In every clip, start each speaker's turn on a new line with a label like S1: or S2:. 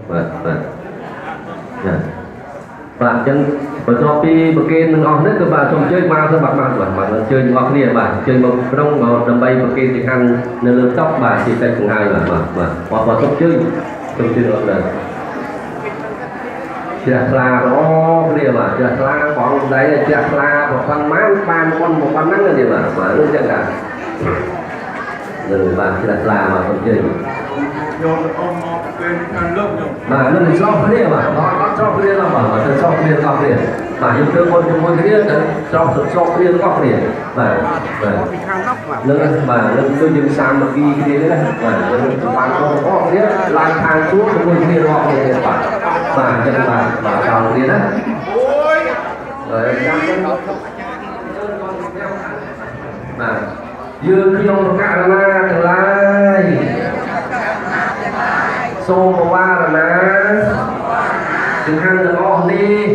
S1: បាទអញ្ចឹងបន្ទាប់ពីប្រគេននឹងអស់នេះគឺបាទសូមអញ្ជើញមកទៅបាទអញ្ជើញមកគ្នាបាទអញ្ជើញមកក្នុងដើម្បីប្រគេនចង្ហាន់នៅលើតុបាទជាកិច្ចបង្ហាញបាទសូមអញ្ជើញអត់ដែរជ្រះថ្លាល្អគ្នាបាទជ្រះថ្លាបងដៃជ្រះថ្លាប្រផាំងបានប៉ុនប៉ុណ្ណឹងទេបាទនោះចឹងដែរនឹងបាទជ្រះថ្លាមកសូមអញ្ជើញយកអង្គមកពេលខាងលើខ្ញុំបាទនឹងស្រោបគ្នាបាទអត់ស្រោបគ្នាឡើយបាទទៅស្រោបគ្នាអស់គ្នាបាទយើងធ្វើមុនជាមួយគ្នាទៅស្រោបគ្នាអស់គ្នាបាទពីខាងនោះបាទនឹងដូចយើងសាមគ្គីគ្នាណាបាទយើងបានអស់គ្នាឡើងខាងជួបជាមួយគ្នាអស់គ្នាបាទអញ្ចឹងបាទដល់គ្នាណាអូយចាំយើងបាទយើងខ្ញុំប្រកាសណាទាំងឡាយសូមបវារណាចង្ហាន់ទាំងអស់នេះ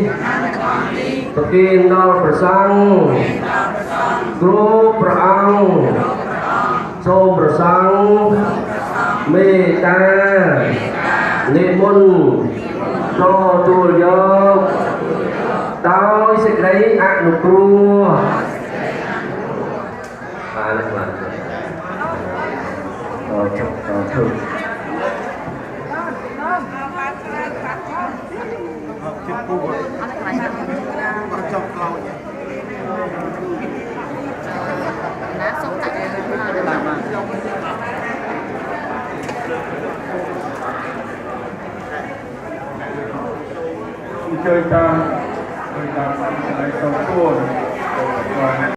S1: ប្រគេនដល់ព្រះសង្ឃគ្រប់ព្រះអង្គសូមព្រះសង្ឃមេត្តានិមន្តទទួលយកដោយសេចក្តីអនុគ្រោះបាទធ្វើ
S2: chơi tam chơi tam này sông cua